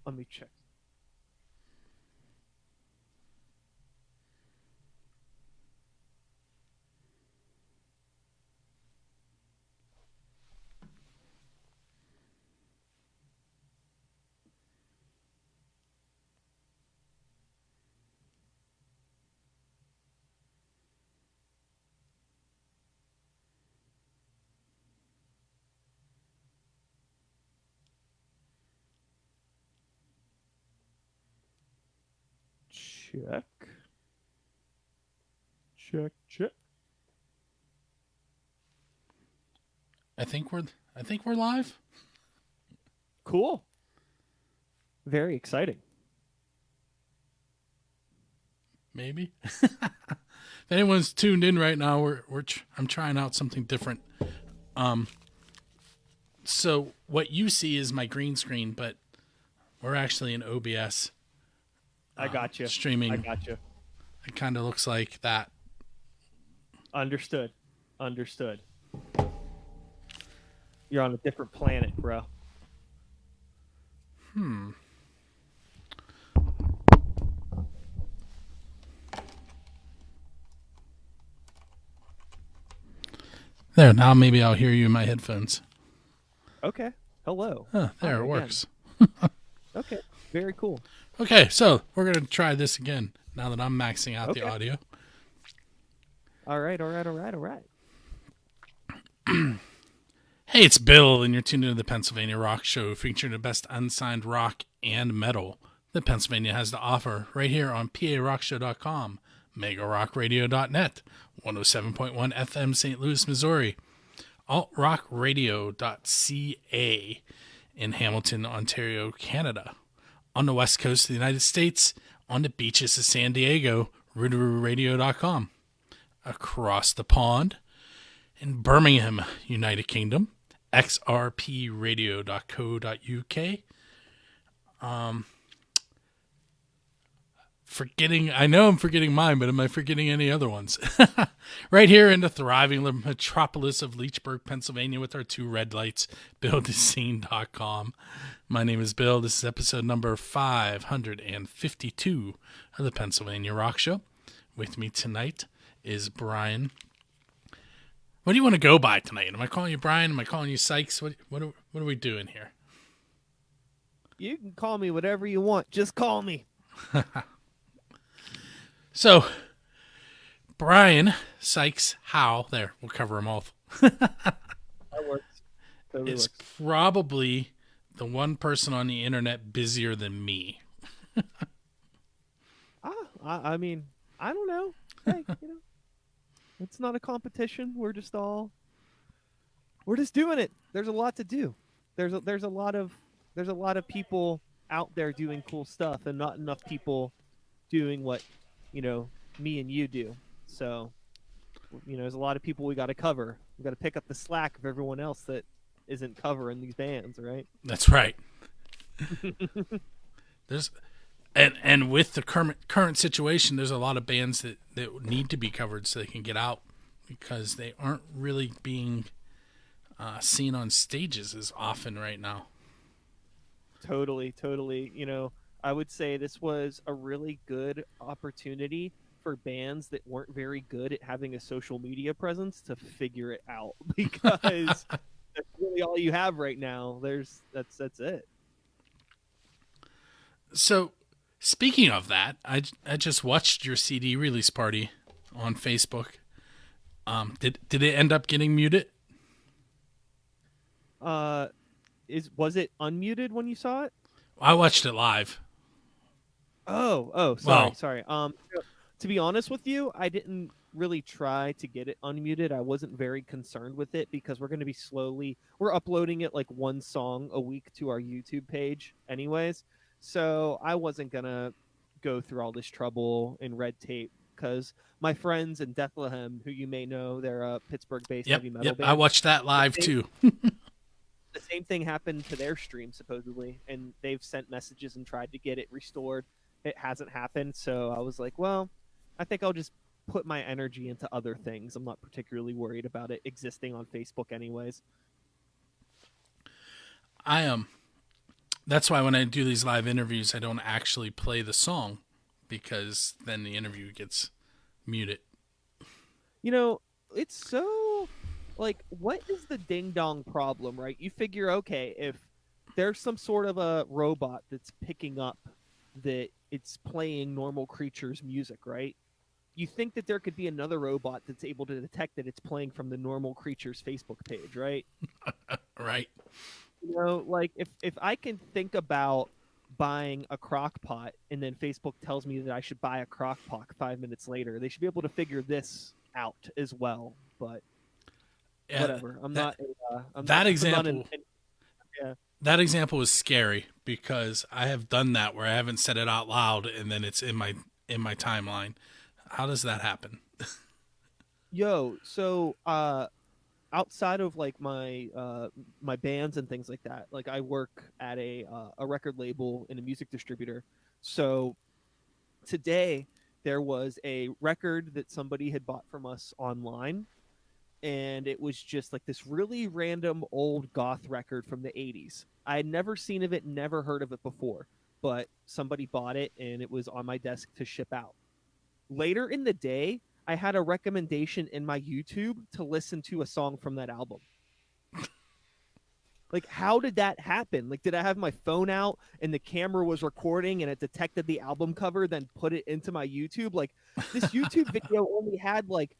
Let me check. Check. Check. Check. I think we're live. Cool. Very exciting. Maybe. If anyone's tuned in right now, I'm trying out something different. So what you see is my green screen, but we're actually in OBS I got you. I streaming. got you. It kind of looks like that. Understood. Understood. You're on a different planet, bro. There, now maybe I'll hear you in my headphones. Okay. Hello. There, Hi it again. works. Okay. Very cool. Okay, so we're going to try this again now that I'm maxing out the Okay. audio. All right. All right. All right. All right. Hey, it's Bill, and you're tuned into the Pennsylvania Rock Show, featuring the best unsigned rock and metal that Pennsylvania has to offer right here on PARockshow.com, MegaRockRadio.net, 107.1 FM St. Louis, Missouri, AltRockRadio.ca in Hamilton, Ontario, Canada, on the west coast of the United States, on the beaches of San Diego, RoodarooRadio.com, across the pond, in Birmingham, United Kingdom, xrpradio.co.uk. I know I'm forgetting mine, but am I forgetting any other ones? Right here in the thriving metropolis of Leechburg, Pennsylvania, with our two red lights, buildascene.com. My name is Bill. This is episode number 552 of the Pennsylvania Rock Show. With me tonight is Brian. What do you want to go by tonight? Am I calling you Brian? Am I calling you Sikes? What are we doing here? You can call me whatever you want. Just call me. So, Brian Sikes Howe, there, we'll cover them all. That works. Totally Is works. probably the one person on the internet busier than me. I mean, I don't know. Hey, it's not a competition. We're just doing it. There's a lot to do. There's a lot of people out there doing cool stuff, and not enough people doing what me and you do. So there's a lot of people we got to cover. We got to pick up the slack of everyone else that isn't covering these bands, right? That's right. There's and with the current situation, there's a lot of bands that need to be covered so they can get out, because they aren't really being seen on stages as often right now. Totally. I would say this was a really good opportunity for bands that weren't very good at having a social media presence to figure it out, because that's really all you have right now. That's it. So, speaking of that, I just watched your CD release party on Facebook. Did it end up getting muted? Was it unmuted when you saw it? I watched it live. Oh, Well- sorry. To be honest with you, I didn't really try to get it unmuted. I wasn't very concerned with it, because we're going to be we're uploading it like one song a week to our YouTube page anyways. So I wasn't going to go through all this trouble and red tape, because my friends in Bethlehem, who you may know, they're a Pittsburgh-based heavy metal band. I watched that live too. The same thing happened to their stream, supposedly, and they've sent messages and tried to get it restored. It hasn't happened, so I was like, well, I think I'll just put my energy into other things. I'm not particularly worried about it existing on Facebook anyways. That's why when I do these live interviews, I don't actually play the song because then the interview gets muted. You know, it's so like, what is the ding dong problem, right? You figure, okay, if there's some sort of a robot that's picking up that it's playing normal creatures' music, right? You think that there could be another robot that's able to detect that it's playing from the normal creature's Facebook page, right? Right. You know, like if I can think about buying a crock pot and then Facebook tells me that I should buy a crock pot 5 minutes later, they should be able to figure this out as well. But Yeah, whatever. I'm that not. I'm that not. I'm not example yeah. that example is scary because I have done that where I haven't said it out loud and then it's in my timeline. How does that happen? Yo. So outside of like my bands and things like that, like I work at a record label and a music distributor. So today there was a record that somebody had bought from us online, and it was just like this really random old goth record from the 80s. I had never seen of it, never heard of it before, but somebody bought it and it was on my desk to ship out. Later in the day, I had a recommendation in my YouTube to listen to a song from that album. Like, how did that happen? Like, did I have my phone out and the camera was recording and it detected the album cover, then put it into my YouTube? Like, this YouTube video only had like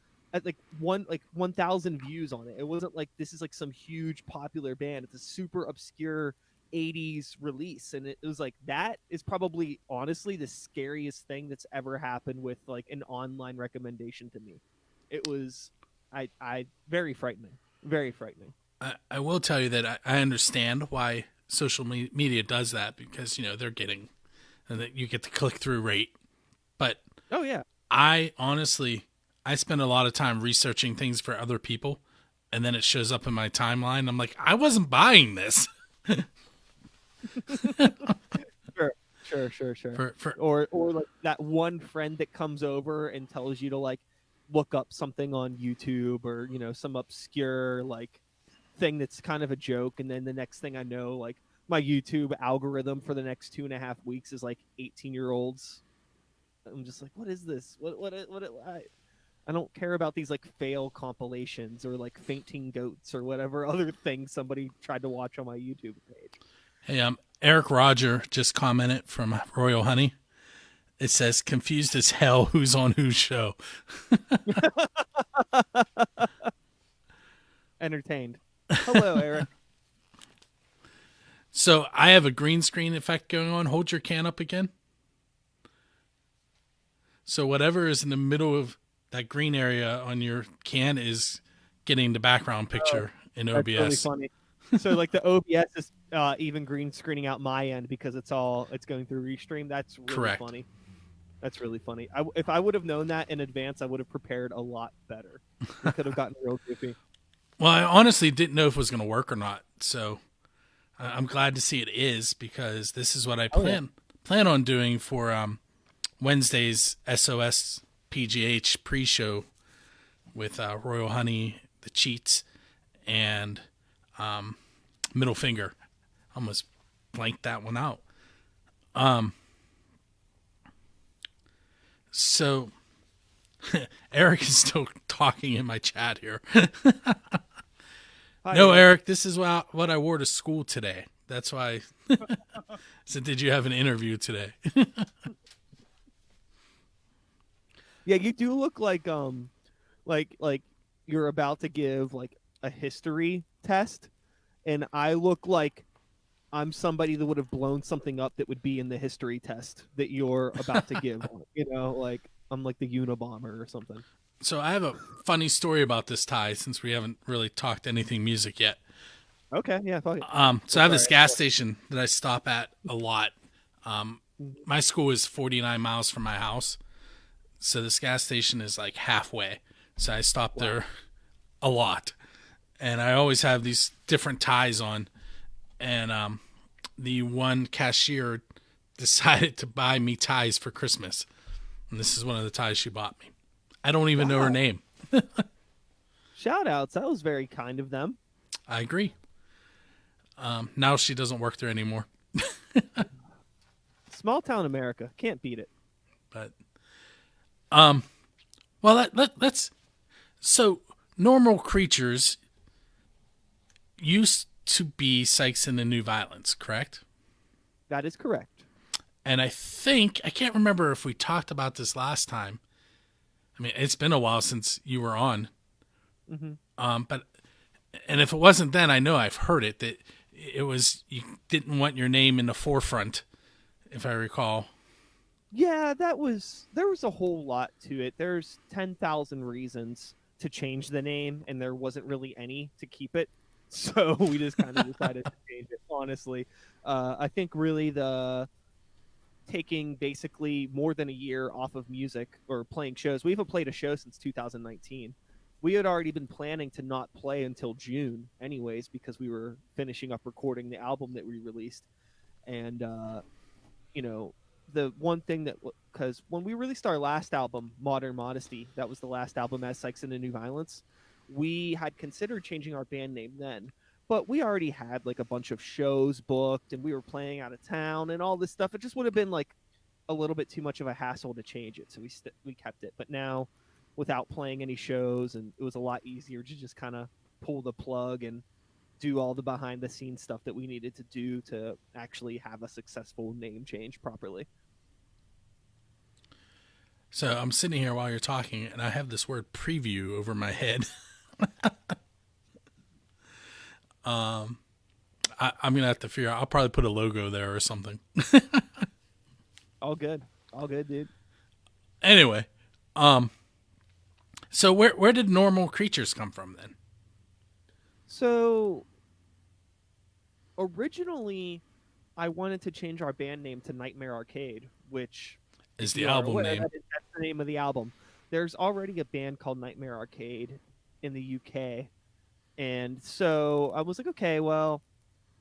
1,000 views on it. It wasn't like this is like some huge popular band. It's a super obscure 80s release, and it was like that is probably honestly the scariest thing that's ever happened with like an online recommendation to me. It was I very frightening, very frightening. I will tell you that I understand why social media does that because, they're getting, and that you get the click through rate. But Oh yeah. I honestly, I spend a lot of time researching things for other people, and then it shows up in my timeline. I'm like, I wasn't buying this. Sure. For Or like that one friend that comes over and tells you to like look up something on YouTube, or some obscure like thing that's kind of a joke, and then the next thing I know, like my YouTube algorithm for the next 2.5 weeks is like 18-year-olds. I'm just like, what is this? I don't care about these like fail compilations or like fainting goats or whatever other thing somebody tried to watch on my YouTube page. Hey, Eric Roger just commented from Royal Honey. It says, confused as hell who's on whose show. Entertained. Hello, Eric. So I have a green screen effect going on. Hold your can up again. So whatever is in the middle of that green area on your can is getting the background picture in OBS. That's really funny. So like the OBS is even green screening out my end because it's going through Restream. That's really Correct. funny. That's really funny. If I would have known that in advance, I would have prepared a lot better. We could have gotten real goofy. Well, I honestly didn't know if it was going to work or not. So I'm glad to see it is, because this is what I plan on doing for Wednesday's SOS PGH pre-show with Royal Honey, the Cheats, and Middle Finger. Almost blanked that one out. So Eric is still talking in my chat here. No, Eric, this is what I wore to school today. That's why I said, did you have an interview today? Yeah, you do look like you're about to give like a history test, and I look like I'm somebody that would have blown something up that would be in the history test that you're about to give. Like I'm like the Unabomber or something. So I have a funny story about this, Ty, since we haven't really talked anything music yet. Okay, yeah, fuck it. So I have this gas station that I stop at a lot. My school is 49 miles from my house, so this gas station is like halfway. So I stop there a lot, and I always have these different ties on. And the one cashier decided to buy me ties for Christmas, and this is one of the ties she bought me. I don't even know her name. Shout outs. That was very kind of them. I agree. Now she doesn't work there anymore. Small town America, can't beat it. But well, let's so Normal Creatures used to be Sykes and the New Violence, correct? That is correct. And I think I can't remember if we talked about this last time. I mean, it's been a while since you were on. But and if it wasn't then, I know I've heard it that it was you didn't want your name in the forefront, if I recall. Yeah, there was a whole lot to it. There's 10,000 reasons to change the name, and there wasn't really any to keep it. So we just kind of decided to change it, honestly. I think really the taking basically more than a year off of music or playing shows. We haven't played a show since 2019. We had already been planning to not play until June anyways, because we were finishing up recording the album that we released. And, you know, the one thing that, because when we released our last album, Modern Modesty, that was the last album as Sykes and the New Violence, we had considered changing our band name then, but we already had like a bunch of shows booked and we were playing out of town and all this stuff. It just would have been like a little bit too much of a hassle to change it, so we kept it. But now, without playing any shows, and it was a lot easier to just kind of pull the plug and do all the behind the scenes stuff that we needed to do to actually have a successful name change properly. So I'm sitting here while you're talking, and I have this word preview over my head. I'm gonna have to figure out. I'll probably put a logo there or something. All good, dude. Anyway, so where did Normal Creatures come from then? So originally, I wanted to change our band name to Nightmare Arcade, which Is the album name? That's the name of the album. There's already a band called Nightmare Arcade in the UK. And so I was like, okay, well,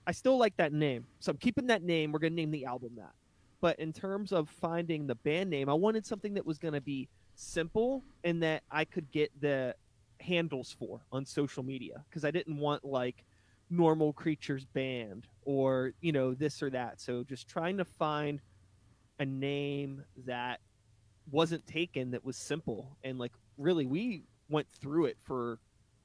I still like that name. So I'm keeping that name. We're going to name the album that. But in terms of finding the band name, I wanted something that was going to be simple and that I could get the handles for on social media, because I didn't want like Normal Creatures Band or, you know, this or that. So just trying to find a name that wasn't taken, that was simple. And like really we went through it for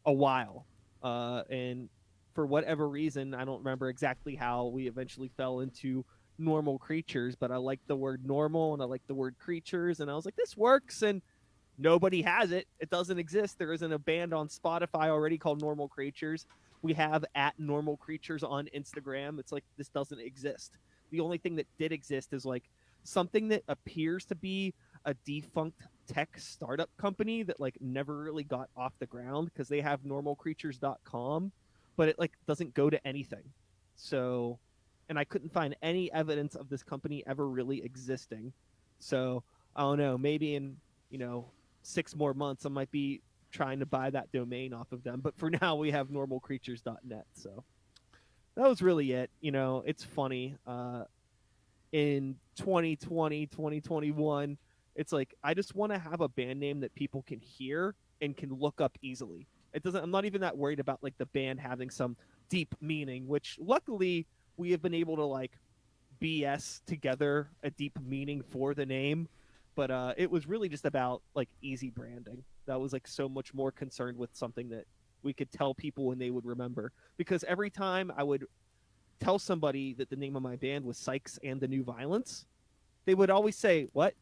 a while, and for whatever reason, I don't remember exactly how we eventually fell into Normal Creatures, but I liked the word normal and I liked the word creatures, and I was like, this works. And nobody has it. It doesn't exist. There isn't a band on Spotify already called Normal Creatures. We have at Normal Creatures on Instagram. It's like, this doesn't exist. The only thing that did exist is like something that appears to be a defunct tech startup company that like never really got off the ground, because they have normalcreatures.com, but it like doesn't go to anything. So, and I couldn't find any evidence of this company ever really existing. So I don't know, maybe in, 6 more months I might be trying to buy that domain off of them, but for now we have normalcreatures.net. So that was really it. It's funny, in 2020, 2021, it's like I just want to have a band name that people can hear and can look up easily. I'm not even that worried about like the band having some deep meaning, which luckily we have been able to like BS together a deep meaning for the name. But it was really just about like easy branding. That was like so much more concerned with something that we could tell people and they would remember. Because every time I would tell somebody that the name of my band was Sikes and the New Violence, they would always say, "What?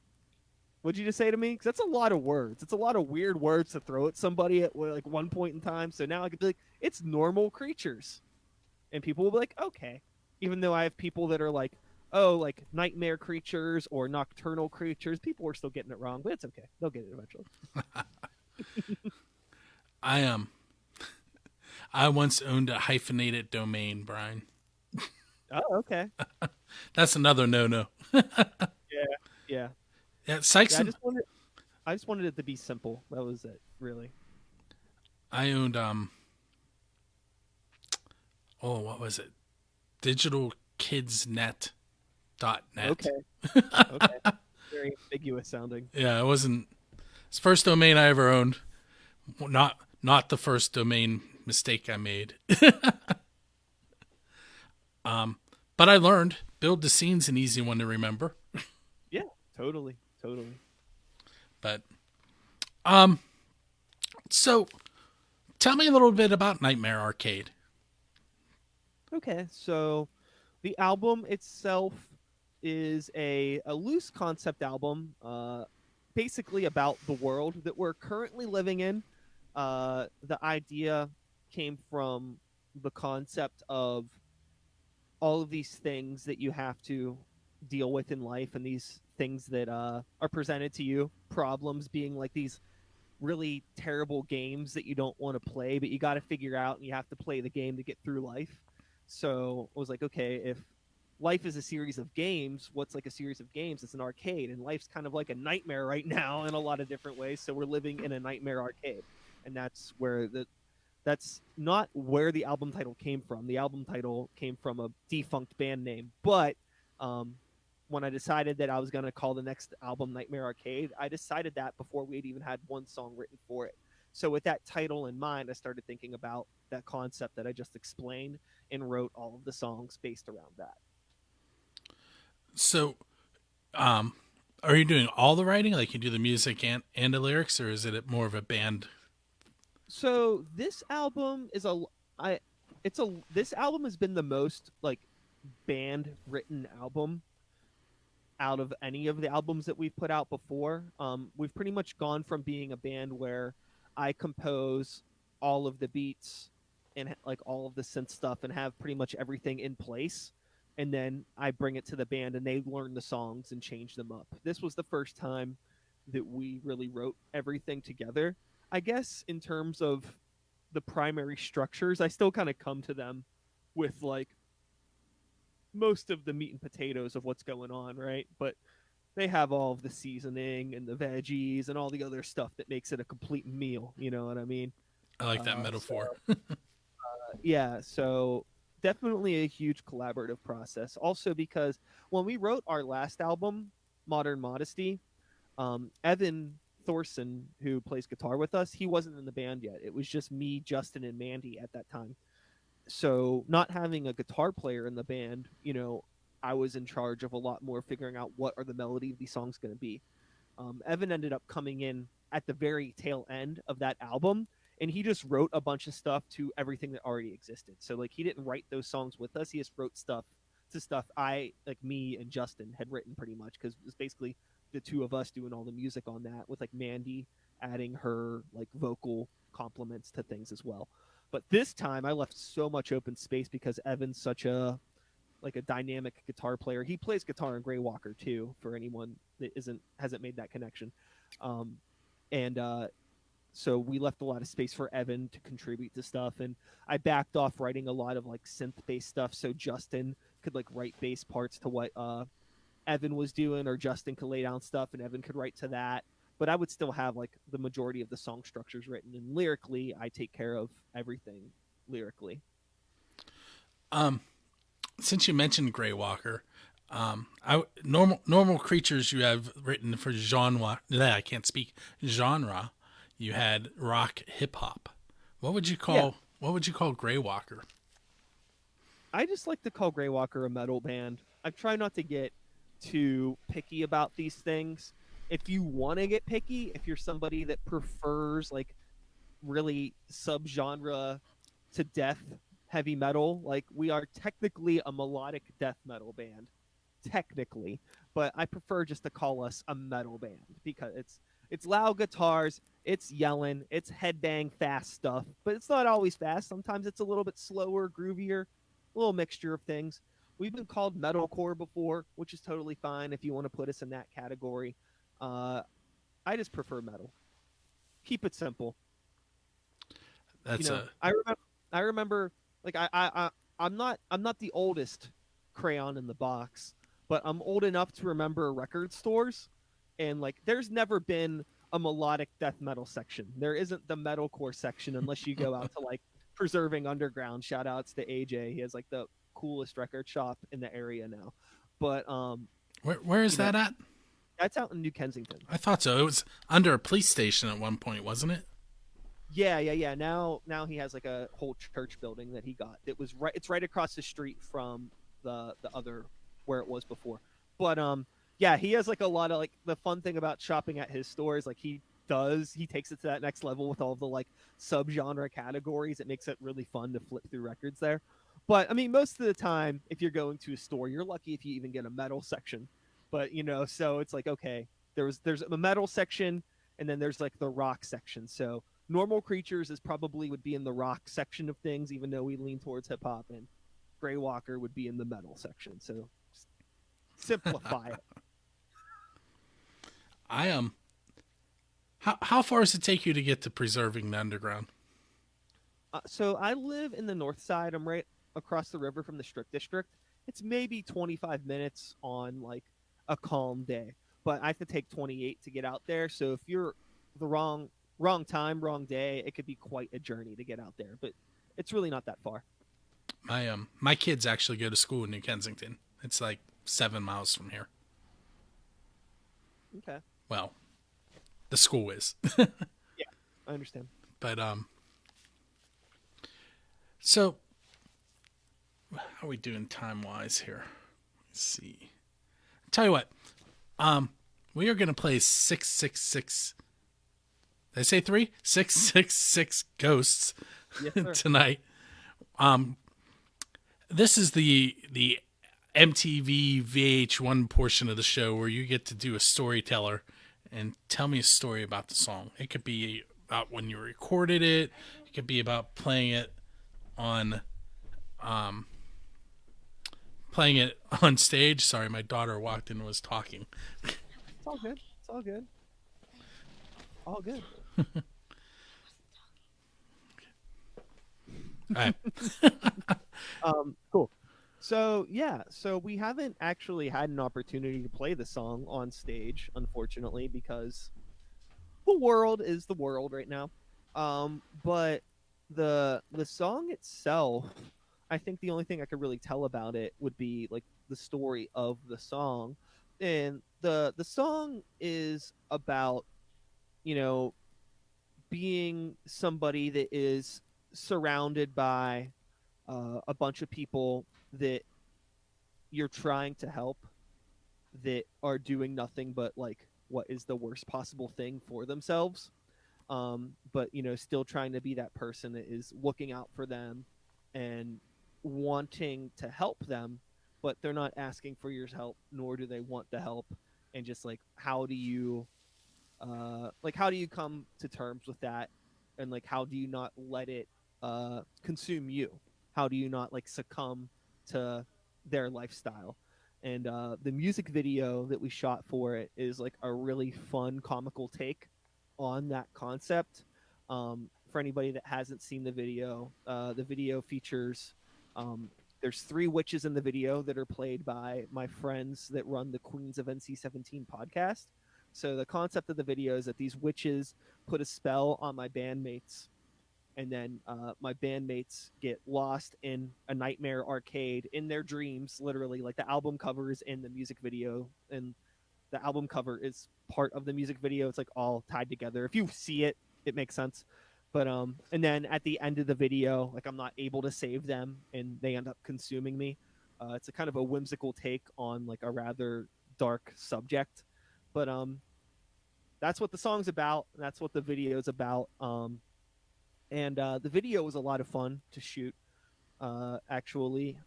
What'd you just say to me?" Because that's a lot of words. It's a lot of weird words to throw at somebody at like one point in time. So now I could be like, "It's Normal Creatures," and people will be like, "Okay." Even though I have people that are like, "Oh, like Nightmare Creatures or Nocturnal Creatures," people are still getting it wrong, but it's okay. They'll get it eventually. I once owned a hyphenated domain, Brian. Oh, okay. That's another no-no. Yeah. Yeah, Sykes. Yeah, I just wanted it to be simple. That was it, really. I owned what was it? digitalkidsnet.net. Okay. Very ambiguous sounding. Yeah, it's the first domain I ever owned. Not the first domain mistake I made. But I learned Build the Scene's an easy one to remember. Yeah, totally, totally. But so tell me a little bit about Nightmare Arcade. Okay, so the album itself is a loose concept album, basically about the world that we're currently living in. The idea came from the concept of all of these things that you have to deal with in life, and these things that are presented to you. Problems being like these really terrible games that you don't want to play, but you got to figure out and you have to play the game to get through life. So I was like, okay, if life is a series of games, what's like a series of games? It's an arcade, and life's kind of like a nightmare right now in a lot of different ways. So we're living in a nightmare arcade, and that's not where the album title came from. The album title came from a defunct band name, but um, when I decided that I was going to call the next album Nightmare Arcade, I decided that before we had even had one song written for it. So with that title in mind, I started thinking about that concept that I just explained and wrote all of the songs based around that. So, are you doing all the writing, like you do the music and the lyrics, or is it more of a band? So this album is a I it's a this album has been the most like band written album out of any of the albums that we've put out before. We've pretty much gone from being a band where I compose all of the beats and like all of the synth stuff and have pretty much everything in place, and then I bring it to the band and they learn the songs and change them up. This was the first time that we really wrote everything together. I guess in terms of the primary structures, I still kind of come to them with like most of the meat and potatoes of what's going on, right? But they have all of the seasoning and the veggies and all the other stuff that makes it a complete meal. You know what I mean? I like that So metaphor. yeah, so definitely a huge collaborative process. Also because when we wrote our last album, Modern Modesty, Evan Thorson, who plays guitar with us, he wasn't in the band yet. It was just me, Justin, and Mandy at that time. So not having a guitar player in the band, I was in charge of a lot more figuring out what are the melody of these songs going to be. Evan ended up coming in at the very tail end of that album, and he just wrote a bunch of stuff to everything that already existed. So like he didn't write those songs with us; he just wrote stuff to stuff I like me and Justin had written pretty much because it was basically the two of us doing all the music on that with like Mandy adding her like vocal compliments to things as well. But this time I left so much open space because Evan's such a like a dynamic guitar player. He plays guitar in Grey Walker too. For anyone that hasn't made that connection, um, and so we left a lot of space for Evan to contribute to stuff. And I backed off writing a lot of like synth based stuff, so Justin could like write bass parts to what Evan was doing, or Justin could lay down stuff and Evan could write to that. But I would still have like the majority of the song structures written, and lyrically, I take care of everything lyrically. Um, since you mentioned Grey Walker, normal creatures you have written for genre. I can't speak genre. You had rock hip hop. What would you call Yeah, what would you call Grey Walker? I just like to call Grey Walker a metal band. I try not to get too picky about these things. If you want to get picky, if you're somebody that prefers like really subgenre to death heavy metal, like we are technically a melodic death metal band, technically, but I prefer just to call us a metal band because it's loud guitars, it's yelling, it's headbang fast stuff, but it's not always fast. Sometimes it's a little bit slower, groovier, a little mixture of things. We've been called metalcore before, which is totally fine if you want to put us in that category. Uh, I just prefer metal. Keep it simple. That's a I remember like I'm not the oldest crayon in the box, but I'm old enough to remember record stores, and like there's never been a melodic death metal section. There isn't the metalcore section unless you go out to like Preserving Underground. Shout outs to AJ. He has like the coolest record shop in the area now. But where is you know, that at? that's out in New Kensington. I thought so. It was under a police station at one point, wasn't it? Yeah. Now he has like a whole church building that he got. It's right across the street from the other where it was before. But yeah, he has like a lot of like the fun thing about shopping at his store is like he takes it to that next level with all the like subgenre categories. It makes it really fun to flip through records there. But I mean, most of the time, if you're going to a store, you're lucky if you even get a metal section. But so it's like okay, there's a metal section, and then there's like the rock section. So Normal Creatures is probably would be in the rock section of things, even though we lean towards hip hop, and Grey Walker would be in the metal section. So simplify it. I how far does it take you to get to preserving the underground? So I live in the north side. I'm right across the river from the Strip District. It's maybe 25 minutes on like a calm day, but I have to take 28 to get out there. So if you're the wrong time, wrong day, it could be quite a journey to get out there. But it's really not that far. My kids actually go to school in New Kensington. It's like 7 miles from here. Okay. Well, the school is. Yeah, I understand. But so how are we doing time wise here? Let's see. Tell you what, we are gonna play 666. Did I say 3? 666 Ghosts Yes, tonight. This is the MTV VH1 portion of the show where you get to do a storyteller and tell me a story about the song. It could be about when you recorded it. It could be about playing it on stage. Sorry, my daughter walked in and was talking. It's all good. It's all good. All good. All right. Cool. So yeah, so we haven't actually had an opportunity to play the song on stage, unfortunately, because the world is the world right now. But the song itself, I think the only thing I could really tell about it would be like the story of the song. And the song is about, you know, being somebody that is surrounded by a bunch of people that you're trying to help that are doing nothing but like what is the worst possible thing for themselves, but still trying to be that person that is looking out for them and wanting to help them, but they're not asking for your help, nor do they want the help. And just like how do you come to terms with that, and like how do you not let it consume you? How do you not like succumb to their lifestyle? And the music video that we shot for it is like a really fun comical take on that concept. For anybody that hasn't seen the video features there's 3 witches in the video that are played by my friends that run the Queens of NC-17 podcast. So the concept of the video is that these witches put a spell on my bandmates, and then my bandmates get lost in a nightmare arcade in their dreams, literally. Like the album cover is in the music video, and the album cover is part of the music video. It's like all tied together. If you see it, it makes sense. But and then at the end of the video, like I'm not able to save them, and they end up consuming me. It's a kind of a whimsical take on like a rather dark subject, but that's what the song's about. That's what the video is about. And the video was a lot of fun to shoot. Actually,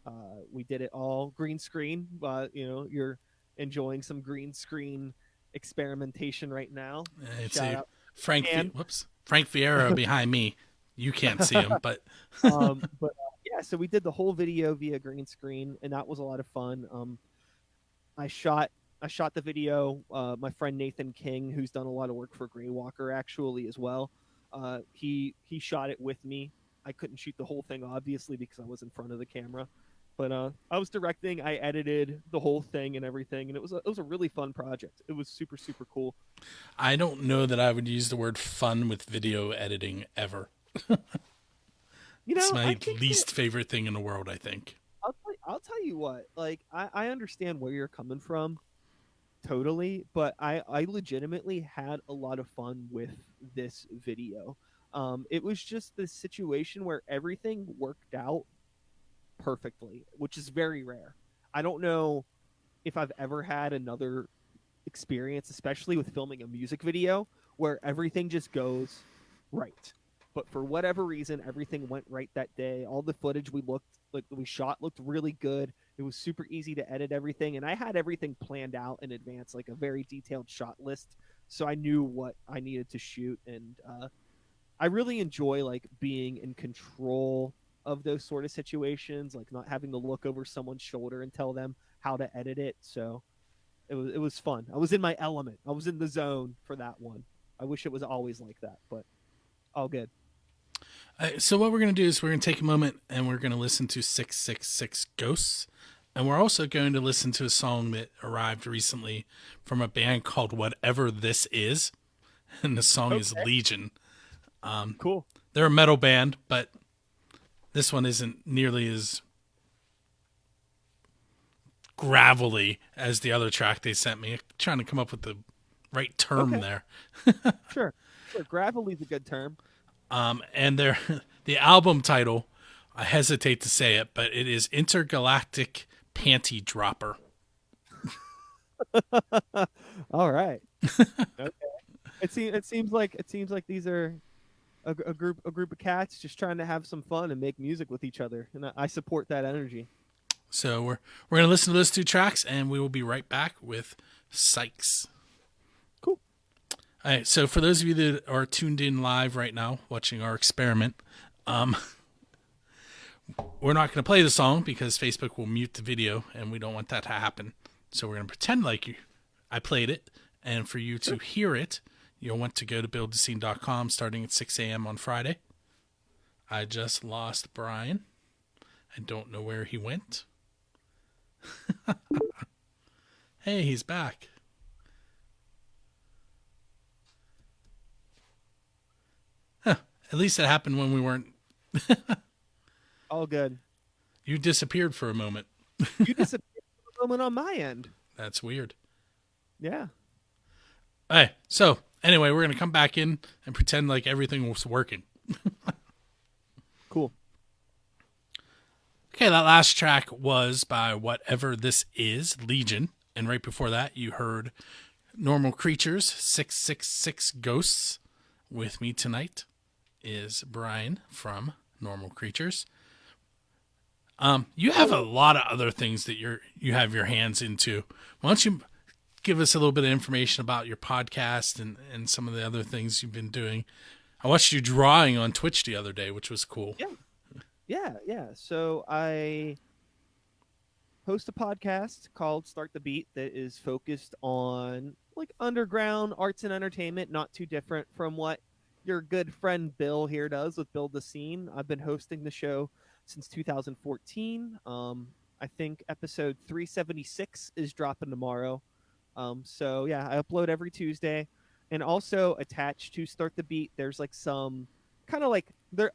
we did it all green screen. You're enjoying some green screen experimentation right now. It's Shout out. Frank Vieira behind me. You can't see him, but yeah, so we did the whole video via green screen, and that was a lot of fun. I shot the video. My friend Nathan King, who's done a lot of work for Grey Walker, actually as well. He shot it with me. I couldn't shoot the whole thing, obviously, because I was in front of the camera. But I was directing. I edited the whole thing and everything, and it was a really fun project. It was super, super cool. I don't know that I would use the word fun with video editing ever. It's my least favorite thing in the world, I think. I'll tell you what. Like, I understand where you're coming from, totally, but I legitimately had a lot of fun with this video. It was just this situation where everything worked out perfectly, which is very rare. I don't know if I've ever had another experience, especially with filming a music video where everything just goes right. But for whatever reason, everything went right that day. All the footage we shot looked really good. It was super easy to edit everything, and I had everything planned out in advance, like a very detailed shot list, so I knew what I needed to shoot. And I really enjoy like being in control of those sort of situations, like not having to look over someone's shoulder and tell them how to edit it. So it was fun. I was in my element. I was in the zone for that one. I wish it was always like that, but all good. So what we're going to do is we're going to take a moment and we're going to listen to 666 Ghosts. And we're also going to listen to a song that arrived recently from a band called Whatever This Is. And the song is Okay. Legion. Cool. They're a metal band, but this one isn't nearly as gravelly as the other track they sent me. I'm trying to come up with the right term Okay. there. Sure. Sure. Gravelly's a good term. And they're the album title, I hesitate to say it, but it is Intergalactic Panty Dropper. All right. Okay. It seems like these are a group of cats just trying to have some fun and make music with each other, and I support that energy. So we're going to listen to those two tracks, and we will be right back with Sikes. Cool. All right, so for those of you that are tuned in live right now, watching our experiment, we're not going to play the song because Facebook will mute the video, and we don't want that to happen. So we're going to pretend like I played it, and for you to hear it, you'll want to go to buildthescene.com starting at 6 a.m. on Friday. I just lost Brian. I don't know where he went. Hey, he's back. Huh. At least it happened when we weren't. All good. You disappeared for a moment. You disappeared for a moment on my end. That's weird. Yeah. Hey, so anyway, we're going to come back in and pretend like everything was working. Cool. Okay, that last track was by Whatever This Is, Legion. And right before that, you heard Normal Creatures, 666 Ghosts. With me tonight is Brian from Normal Creatures. You have a lot of other things that you have your hands into. Why don't you give us a little bit of information about your podcast and some of the other things you've been doing? I watched you drawing on Twitch the other day, which was cool. Yeah. So I host a podcast called Start the Beat that is focused on like underground arts and entertainment, not too different from what your good friend Bill here does with Build the Scene. I've been hosting the show since 2014. I think episode 376 is dropping tomorrow. So yeah, I upload every Tuesday, and also attached to Start the Beat, there's like some kind of like there.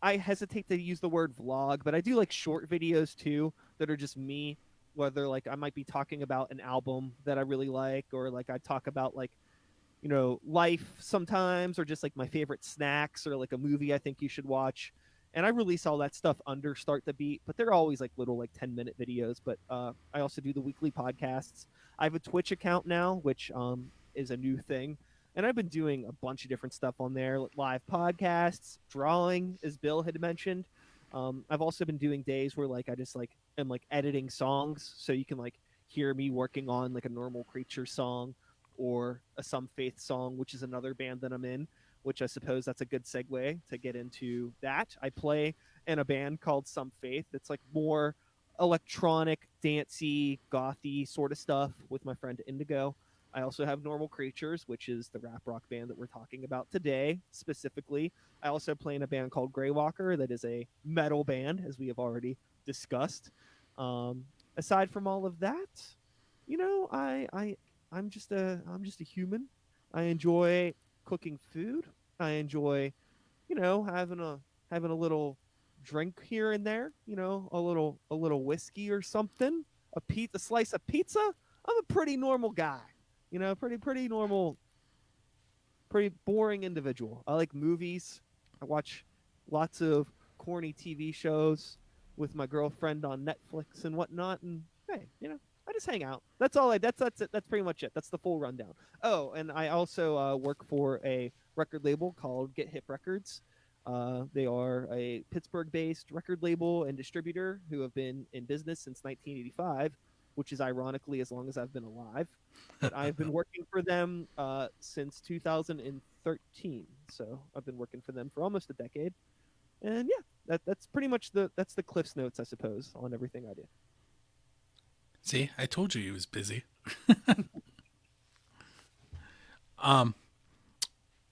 I hesitate to use the word vlog, but I do like short videos too that are just me. Whether like I might be talking about an album that I really like, or like I talk about like life sometimes, or just like my favorite snacks, or like a movie I think you should watch. And I release all that stuff under Start the Beat, but they're always like little like 10-minute videos. But I also do the weekly podcasts. I have a Twitch account now, which is a new thing. And I've been doing a bunch of different stuff on there, like live podcasts, drawing, as Bill had mentioned. I've also been doing days where like I just like am like editing songs, so you can like hear me working on like a Normal Creature song or a Some Faith song, which is another band that I'm in, which I suppose that's a good segue to get into that. I play in a band called Some Faith. It's like more electronic, dancey, gothy sort of stuff with my friend Indigo. I also have Normal Creatures, which is the rap rock band that we're talking about today specifically. I also play in a band called Greywalker that is a metal band, as we have already discussed. Aside from all of that, I'm just a human. I enjoy cooking food. I enjoy, having a little drink here and there. A little whiskey or something. A slice of pizza. I'm a pretty normal guy. Pretty normal, pretty boring individual. I like movies. I watch lots of corny TV shows with my girlfriend on Netflix and whatnot. And hey, I just hang out. That's all. That's it. That's pretty much it. That's the full rundown. Oh, and I also work for a record label called Get Hip Records. They are a Pittsburgh-based record label and distributor who have been in business since 1985, which is ironically as long as I've been alive. But I've been working for them since 2013. So I've been working for them for almost a decade. And yeah, that's pretty much that's the Cliff's Notes, I suppose, on everything I do. See, I told you he was busy.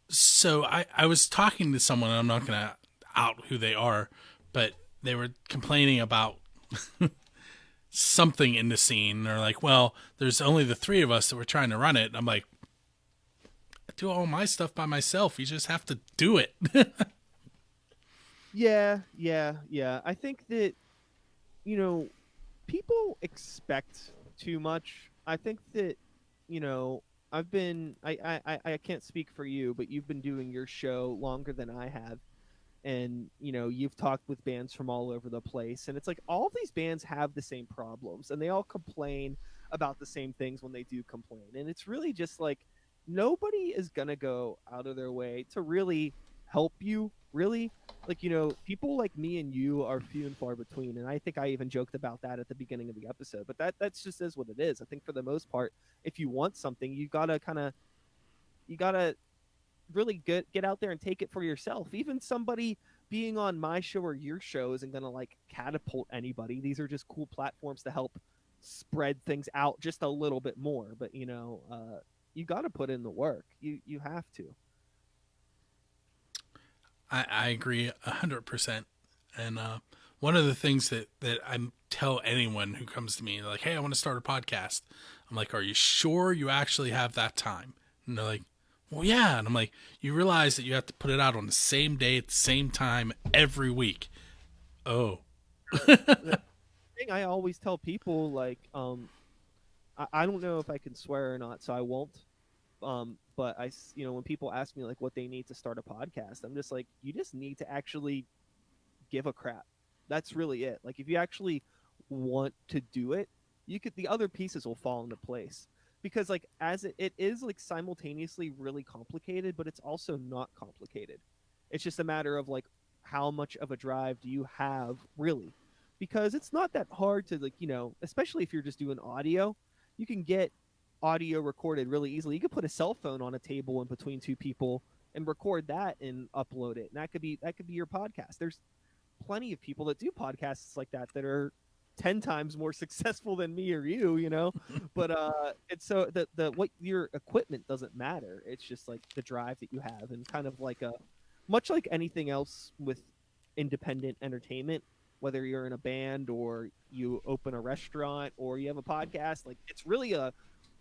So I was talking to someone, and I'm not going to out who they are, but they were complaining about something in the scene. They're like, well, there's only the three of us that were trying to run it. And I'm like, I do all my stuff by myself. You just have to do it. Yeah. I think that, people expect too much. I think that, I've been, I can't speak for you, but you've been doing your show longer than I have. And, you've talked with bands from all over the place. And it's like all these bands have the same problems and they all complain about the same things when they do complain. And it's really just like nobody is going to go out of their way to really help you, really. Like, people like me and you are few and far between. And I think I even joked about that at the beginning of the episode. But that's just is what it is. I think for the most part, if you want something, you gotta really get out there and take it for yourself. Even somebody being on my show or your show isn't gonna like catapult anybody. These are just cool platforms to help spread things out just a little bit more. But you got to put in the work. You have to. I agree 100%. And one of the things that I tell anyone who comes to me, like, hey, I want to start a podcast. I'm like, are you sure you actually have that time? And they're like, well, yeah. And I'm like, you realize that you have to put it out on the same day at the same time every week. Oh. The thing I always tell people, like, I don't know if I can swear or not, so I won't. But when people ask me like what they need to start a podcast, I'm just like, you just need to actually give a crap. That's really it. Like if you actually want to do it, the other pieces will fall into place. Because like as it is like simultaneously really complicated, but it's also not complicated. It's just a matter of like how much of a drive do you have really? Because it's not that hard to like, especially if you're just doing audio, you can get audio recorded really easily. You could put a cell phone on a table in between two people and record that and upload it. And that could be your podcast. There's plenty of people that do podcasts like that are 10 times more successful than me or you. But it's so the what your equipment doesn't matter. It's just like the drive that you have, and kind of like much like anything else with independent entertainment, whether you're in a band or you open a restaurant or you have a podcast, like it's really a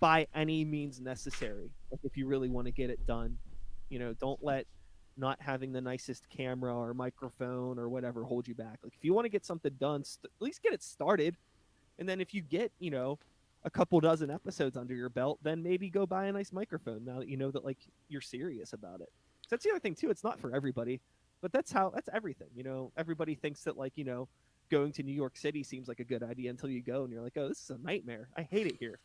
by any means necessary. Like if you really want to get it done, don't let not having the nicest camera or microphone or whatever hold you back. Like if you want to get something done, at least get it started. And then if you get, a couple dozen episodes under your belt, then maybe go buy a nice microphone now that you know that like you're serious about it. So that's the other thing too. It's not for everybody, but that's everything. Everybody thinks that like, going to New York City seems like a good idea until you go and you're like, oh, this is a nightmare. I hate it here.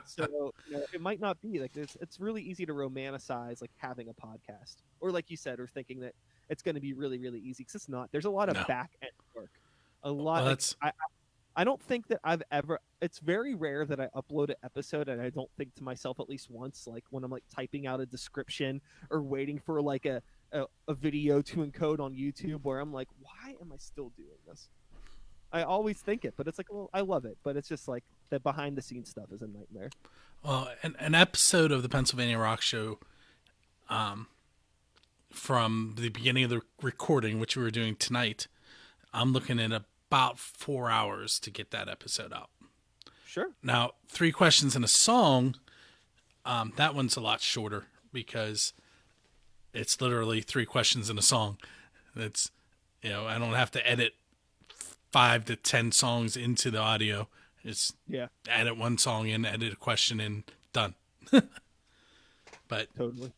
So it might not be like this. It's really easy to romanticize like having a podcast, or like you said, or thinking that it's going to be really, really easy, because it's not. There's a lot of back end work. A lot. Well, I don't think that I've ever. It's very rare that I upload an episode and I don't think to myself at least once, like when I'm like typing out a description or waiting for like a video to encode on YouTube, where I'm like, why am I still doing this? I always think it, but it's like, well, I love it, but it's just like the behind the scenes stuff is a nightmare. Well, an episode of the Pennsylvania Rock Show, from the beginning of the recording, which we were doing tonight, I'm looking at about 4 hours to get that episode out. Sure. Now, 3 questions and a song, that one's a lot shorter because it's literally 3 questions and a song. It's, I don't have to edit 5 to 10 songs into the audio. It's edit one song in, edit a question in, done. But totally.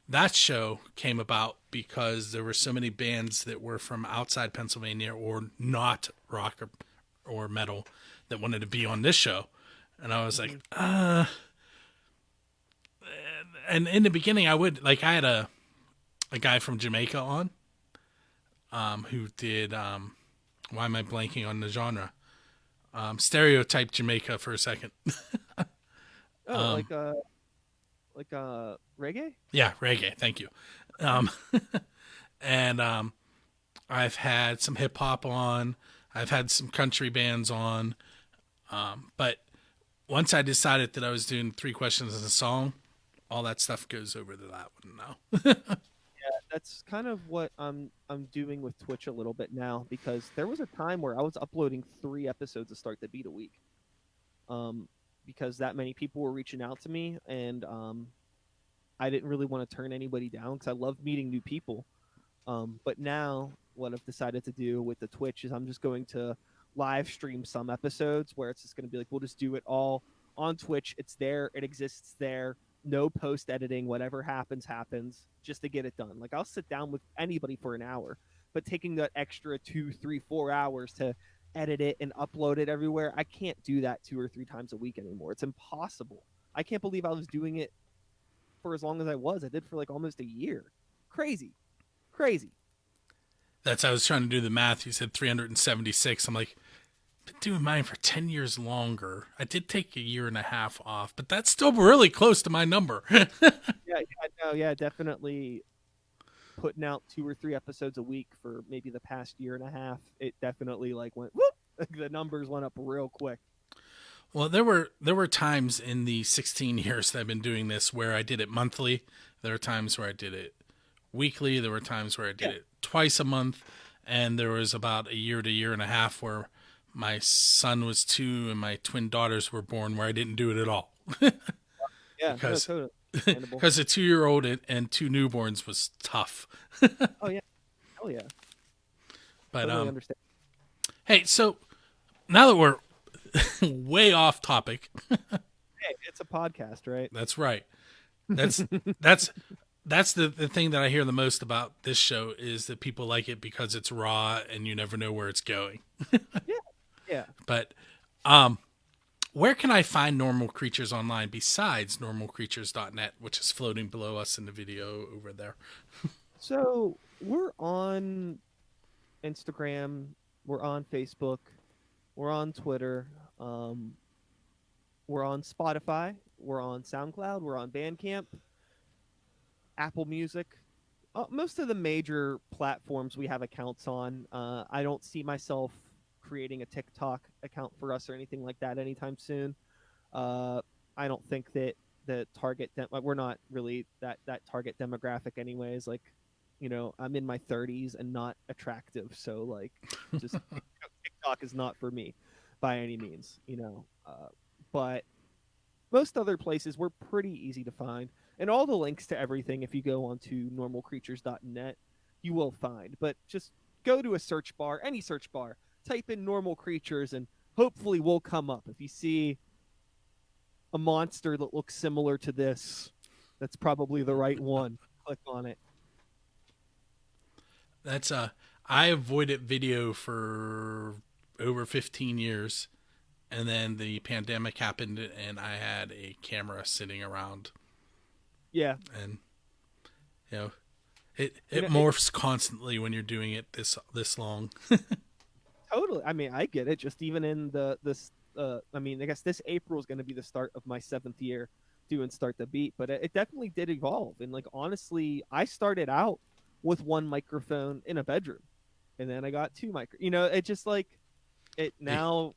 That show came about because there were so many bands that were from outside Pennsylvania or not rock or metal that wanted to be on this show. And I was like, and in the beginning I would, like, I had a guy from Jamaica on, who did, why am I blanking on the genre? Stereotype Jamaica for a second. Oh, like reggae? Yeah, reggae. Thank you. And I've had some hip hop on. I've had some country bands on. But once I decided that I was doing 3 questions as a song, all that stuff goes over to that one now. Yeah, that's kind of what I'm doing with Twitch a little bit now, because there was a time where I was uploading 3 episodes of Start the Beat a week. Because that many people were reaching out to me, and I didn't really want to turn anybody down because I love meeting new people. But now what I've decided to do with the Twitch is I'm just going to live stream some episodes where it's just going to be like, we'll just do it all on Twitch. It's there. It exists there. No post editing. Whatever happens, just to get it done. Like, I'll sit down with anybody for an hour, but taking that extra 2, 3, 4 hours to edit it and upload it everywhere, I can't do that 2 or 3 times a week anymore. It's impossible. I can't believe I was doing it for as long as I was. I did for like almost a year. Crazy. I was trying to do the math. You said 376. I'm like, I've been doing mine for 10 years longer. I did take a year and a half off, but that's still really close to my number. Yeah, definitely putting out 2 or 3 episodes a week for maybe the past year and a half. It definitely like went whoop. The numbers went up real quick. Well, there were times in the 16 years that I've been doing this where I did it monthly. There were times where I did it weekly. There were times where I did it twice a month. And there was about a year to year and a half where my son was 2 and my twin daughters were born where I didn't do it at all. Yeah, because totally. because a 2-year-old and 2 newborns was tough. Oh yeah, hell yeah. But totally understand. Hey, so now that we're way off topic, Hey, it's a podcast, right? that's right. That's the thing that I hear the most about this show is that people like it because it's raw and you never know where it's going. Yeah. But where can I find Normal Creatures online besides normalcreatures.net, which is floating below us in the video over there? So we're on Instagram, we're on Facebook, we're on Twitter, we're on Spotify, we're on SoundCloud, we're on Bandcamp, Apple Music. Most of the major platforms we have accounts on. I don't see myself creating a TikTok account for us or anything like that anytime soon. I don't think that the target we're not really that target demographic anyways. Like, I'm in my 30s and not attractive, so like just TikTok is not for me by any means, but most other places we're pretty easy to find, and all the links to everything, if you go onto normalcreatures.net, you will find. But just go to a search bar, any search bar, type in Normal Creatures, and hopefully we'll come up. If you see a monster that looks similar to this, that's probably the right one. Click on it. That's I avoided video for over 15 years, and then the pandemic happened and I had a camera sitting around. Yeah. And it morphs constantly when you're doing it this long. Totally. I mean, I get it. Just even in I guess this April is going to be the start of my 7th year doing Start the Beat, but it definitely did evolve. And like, honestly, I started out with 1 microphone in a bedroom, and then I got 2 it just like it now,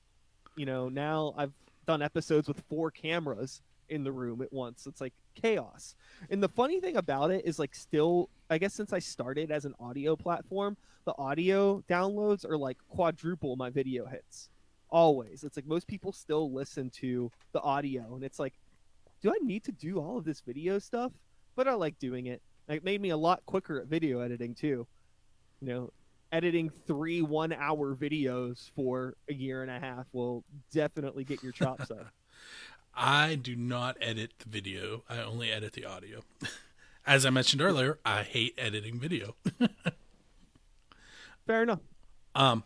now I've done episodes with 4 cameras in the room at once. It's like chaos. And the funny thing about it is, like, still, I guess since I started as an audio platform, the audio downloads are like quadruple my video hits. Always. It's like most people still listen to the audio, and it's like, do I need to do all of this video stuff? But I like doing it. It made me a lot quicker at video editing too. Editing 3 1-hour videos for a year and a half will definitely get your chops up. I do not edit the video. I only edit the audio. As I mentioned earlier, I hate editing video. Fair enough. I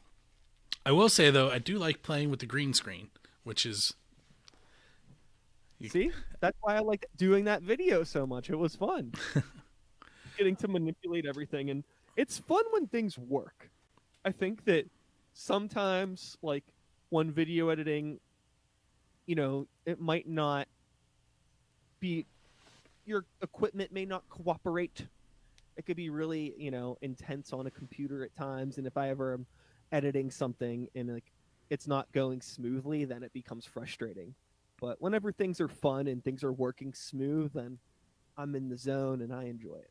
will say, though, I do like playing with the green screen. which is See, that's why I liked doing that video so much. It was fun getting to manipulate everything, and it's fun when things work. I think that sometimes, like, when video editing, it might not be, your equipment may not cooperate. It could be really, intense on a computer at times. And if I ever am editing something and like it's not going smoothly, then it becomes frustrating. But whenever things are fun and things are working smooth, then I'm in the zone and I enjoy it.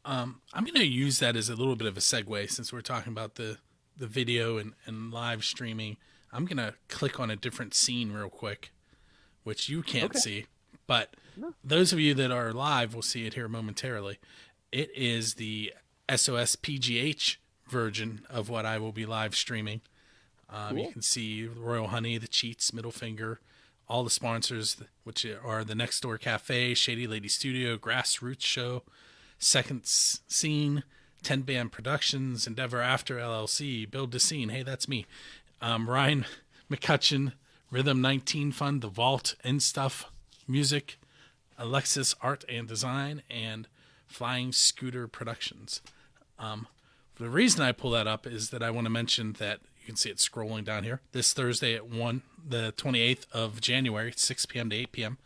I'm going to use that as a little bit of a segue since we're talking about the video and live streaming. I'm going to click on a different scene real quick, which you can't see. But those of you that are live will see it here momentarily. It is the SOS PGH version of what I will be live streaming. Cool. You can see Royal Honey, the Cheats, Middle Finger, all the sponsors, which are the Next Door Cafe, Shady Lady Studio, Grassroots Show, Second Scene, 10 Band Productions, Endeavor After LLC, Build the Scene. Hey, that's me. Ryan McCutcheon, Rhythm 19 Fund, The Vault, and Stuff Music, Alexis Art and Design, and Flying Scooter Productions. The reason I pull that up is that I want to mention that you can see it scrolling down here. This Thursday at 1, the 28th of January, 6 p.m. to 8 p.m.,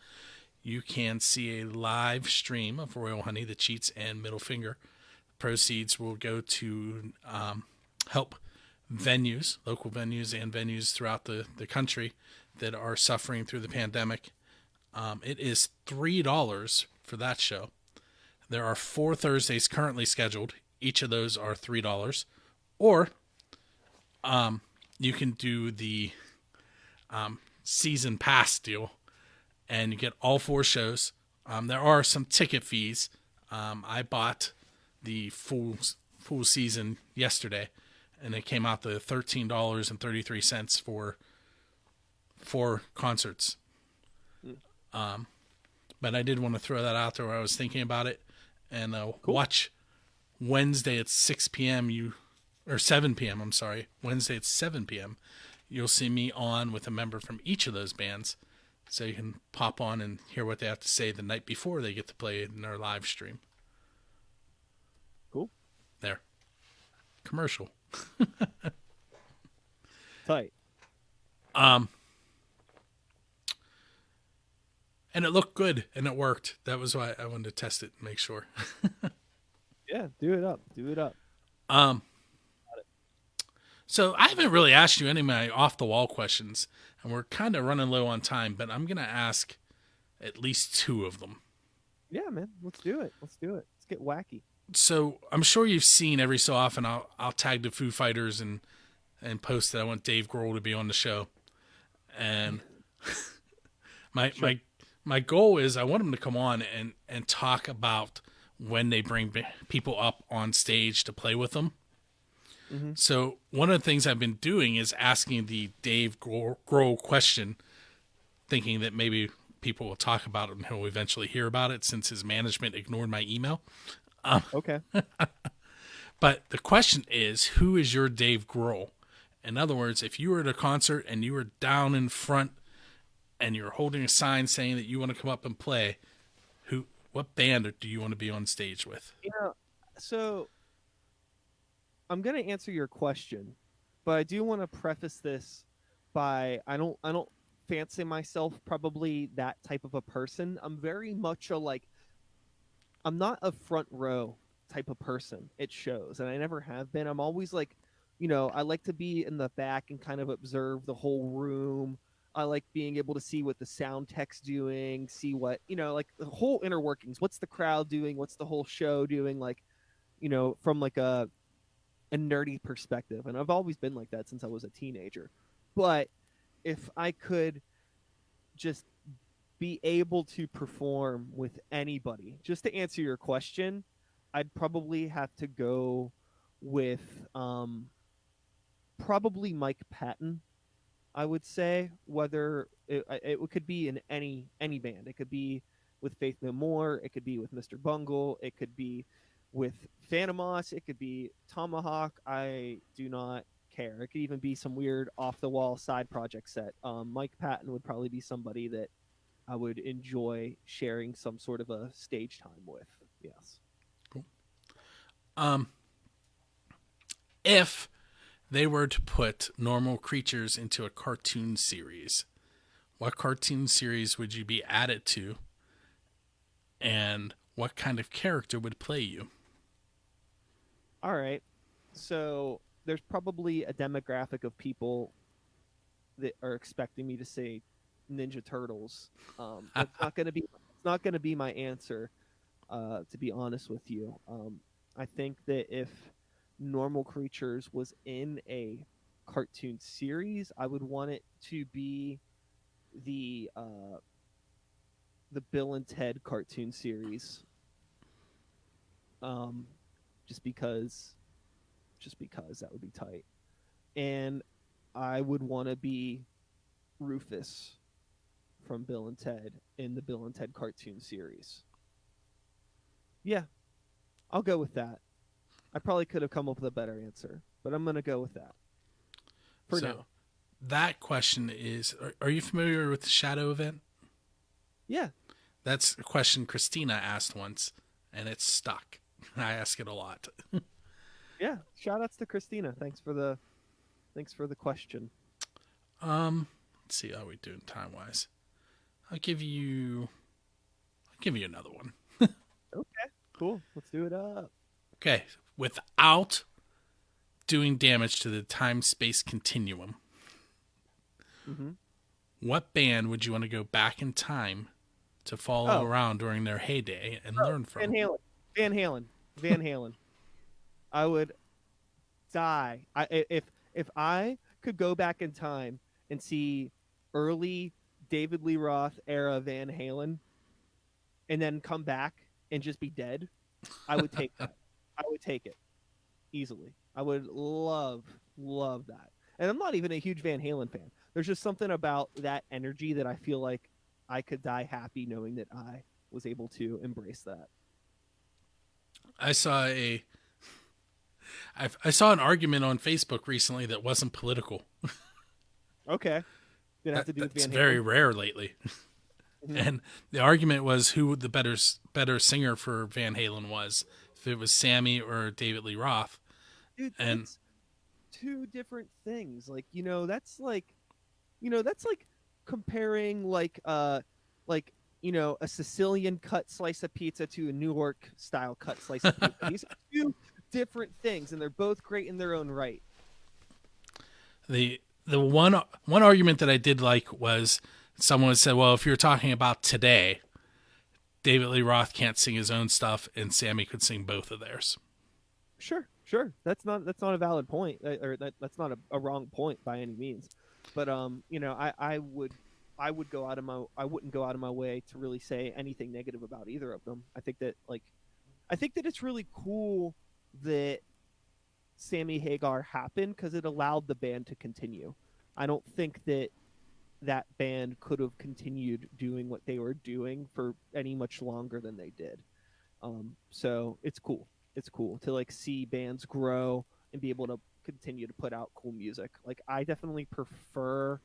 you can see a live stream of Royal Honey, the Cheats, and Middle Finger. Proceeds will go to help venues, local venues, and venues throughout the country that are suffering through the pandemic. It is $3 for that show. There are 4 Thursdays currently scheduled. Each of those are $3. Or you can do the season pass deal, and you get all 4 shows. There are some ticket fees. I bought the full season yesterday, and it came out to $13.33 for 4 concerts. But I did want to throw that out there where I was thinking about it. And Cool. Watch Wednesday at 6 p.m. Or 7 p.m. I'm sorry. Wednesday at 7 p.m. You'll see me on with a member from each of those bands. So you can pop on and hear what they have to say the night before they get to play in our live stream. Cool. There. Commercial. Tight. And it looked good, and it worked. That was why I wanted to test it and make sure. Yeah, do it up. Do it up. So I haven't really asked you any of my off-the-wall questions, and we're kind of running low on time, but I'm going to ask at least 2 of them. Yeah, man. Let's do it. Let's get wacky. So I'm sure you've seen every so often I'll tag the Foo Fighters and post that I want Dave Grohl to be on the show. And my goal is I want him to come on and talk about when they bring people up on stage to play with them. Mm-hmm. So one of the things I've been doing is asking the Dave Grohl question, thinking that maybe people will talk about it and he'll eventually hear about it since his management ignored my email. Okay. But the question is, who is your Dave Grohl? In other words, if you were at a concert and you were down in front and you're holding a sign saying that you want to come up and play, what band do you want to be on stage with? So I'm going to answer your question, but I do want to preface this by I don't fancy myself probably that type of a person. I'm very much I'm not a front row type of person. It shows, and I never have been. I'm always I like to be in the back and kind of observe the whole room. I like being able to see what the sound tech's doing, see what, the whole inner workings. What's the crowd doing? What's the whole show doing? From a nerdy perspective. And I've always been like that since I was a teenager. But if I could just be able to perform with anybody, just to answer your question, I'd probably have to go with probably Mike Patton. I would say, whether it could be in any band. It could be with Faith No More. It could be with Mr. Bungle. It could be with Phantomos. It could be Tomahawk. I do not care. It could even be some weird off the wall side project set. Mike Patton would probably be somebody that I would enjoy sharing some sort of a stage time with. Yes. Cool. If they were to put normal creatures into a cartoon series, what cartoon series would you be added to? And what kind of character would play you? All right. So there's probably a demographic of people that are expecting me to say Ninja Turtles. That's not going to be. It's not going to be my answer. To be honest with you, I think that if Normal Creatures was in a cartoon series, I would want it to be the Bill and Ted cartoon series. Um, just because that would be tight. And I would want to be Rufus from Bill and Ted in the Bill and Ted cartoon series. Yeah, I'll go with that. I probably could have come up with a better answer, but I'm going to go with that for now. That question is, are you familiar with the Shadow event? Yeah. That's a question Christina asked once, and it's stuck. I ask it a lot. Yeah, shout outs to Christina. Thanks for the question. Let's see how we doing time wise. I'll give you another one. Okay, cool. Let's do it up. Okay, without doing damage to the time-space continuum, what band would you want to go back in time to follow around during their heyday and learn from? Van Halen. I would die. If I could go back in time and see early David Lee Roth era Van Halen and then come back and just be dead, I would take that. I would take it easily. I would love that. And I'm not even a huge Van Halen fan. There's just something about that energy that I feel like I could die happy knowing that I was able to embrace that. I saw an argument on Facebook recently that wasn't political. Okay. Did it have to do with Van Halen? It's very rare lately. And the argument was who the better singer for Van Halen was, if it was Sammy or David Lee Roth. Dude, and it's two different things. Like, that's like comparing a Sicilian cut slice of pizza to a New York style cut slice of pizza. These are two different things, and they're both great in their own right. The one argument that I did like was someone said, well, if you're talking about today, David Lee Roth can't sing his own stuff and Sammy could sing both of theirs. Sure. That's not a valid point, or that's not a wrong point by any means. But I wouldn't go out of my way to really say anything negative about either of them. I think that it's really cool that Sammy Hagar happened because it allowed the band to continue. I don't think that band could have continued doing what they were doing for any much longer than they did. So it's cool. It's cool to see bands grow and be able to continue to put out cool music. I definitely prefer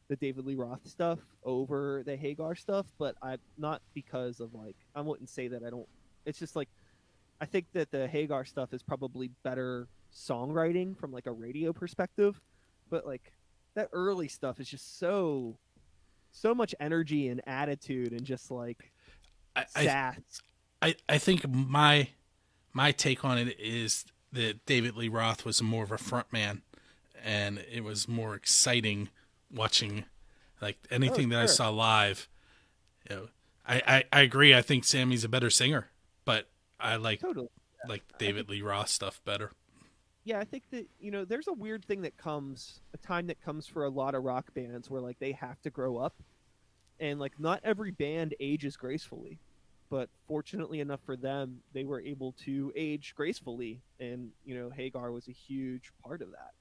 the David Lee Roth stuff over the Hagar stuff, but I'm not because of I wouldn't say that I don't. It's just I think that the Hagar stuff is probably better songwriting from a radio perspective, but that early stuff is just so much energy and attitude and just sass. I think my take on it is that David Lee Roth was more of a front man, and it was more exciting watching anything that I saw live. I agree. I think Sammy's a better singer, but I like David Lee Roth stuff better. Yeah, I think that there's a weird thing a time that comes for a lot of rock bands where they have to grow up, and not every band ages gracefully, but fortunately enough for them, they were able to age gracefully, and Hagar was a huge part of that.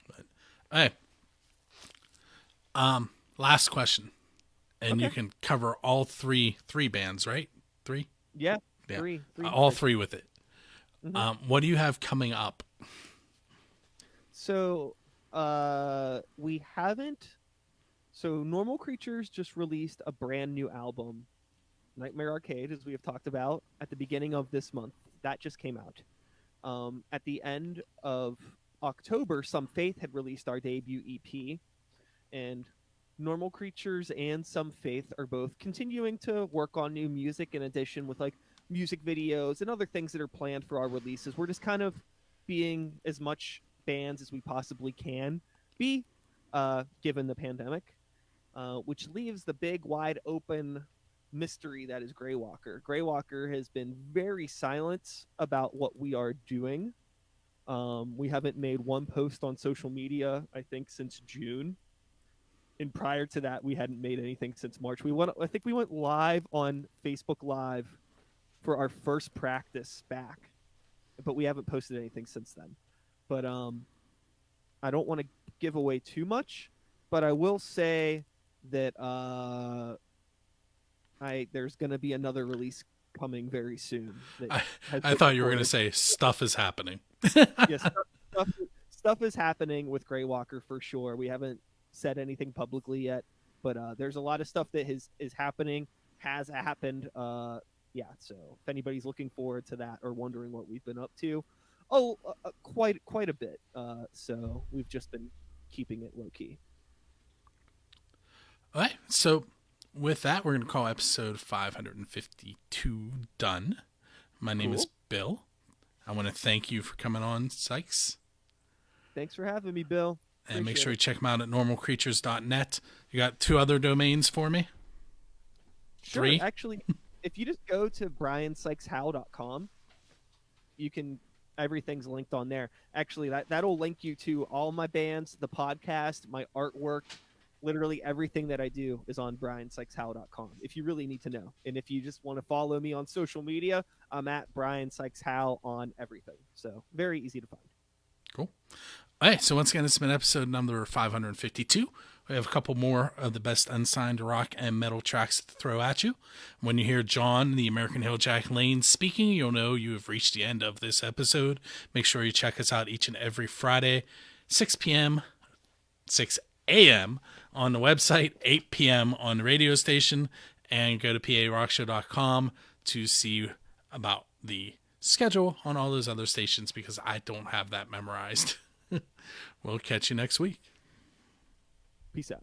But, hey, last question, and you can cover all three bands, right? Three? Yeah. Three all three with it. What do you have coming up? So, we haven't. So, Normal Creatures just released a brand new album, Nightmare Arcade, as we have talked about at the beginning of this month. That just came out. At the end of October, Some Faith had released our debut EP, and Normal Creatures and Some Faith are both continuing to work on new music in addition with like music videos and other things that are planned for our releases. We're just kind of being as much bands as we possibly can be, given the pandemic, which leaves the big, wide open mystery that is Greywalker. Greywalker has been very silent about what we are doing. We haven't made one post on social media, I think, since June. And prior to that, we hadn't made anything since March. I think we went live on Facebook Live for our first practice back, but we haven't posted anything since then. But I don't want to give away too much, but I will say that there's going to be another release coming very soon. I thought you were going to say stuff is happening. Yes, stuff is happening with Greywalker for sure. We haven't said anything publicly yet, but there's a lot of stuff that is happening, has happened. Yeah, so if anybody's looking forward to that or wondering what we've been up to, quite a bit. So we've just been keeping it low key. All right, so with that, we're going to call episode 552 done. My name is Bill. I want to thank you for coming on, Sikes. Thanks for having me, Bill. And make sure you check them out at normalcreatures.net. You got 2 other domains for me? Sure. 3? Actually, if you just go to briansikeshowe.com, you can, everything's linked on there. Actually, that'll link you to all my bands, the podcast, my artwork. Literally everything that I do is on briansikeshowe.com if you really need to know. And if you just want to follow me on social media, I'm at Brian Sikes Howe on everything. So very easy to find. Cool. All right, so once again, this has been episode number 552. We have a couple more of the best unsigned rock and metal tracks to throw at you. When you hear John, the American Hill Jack Lane, speaking, you'll know you have reached the end of this episode. Make sure you check us out each and every Friday, 6 a.m. on the website, 8 p.m. on the radio station, and go to parockshow.com to see about the schedule on all those other stations because I don't have that memorized. We'll catch you next week. Peace out.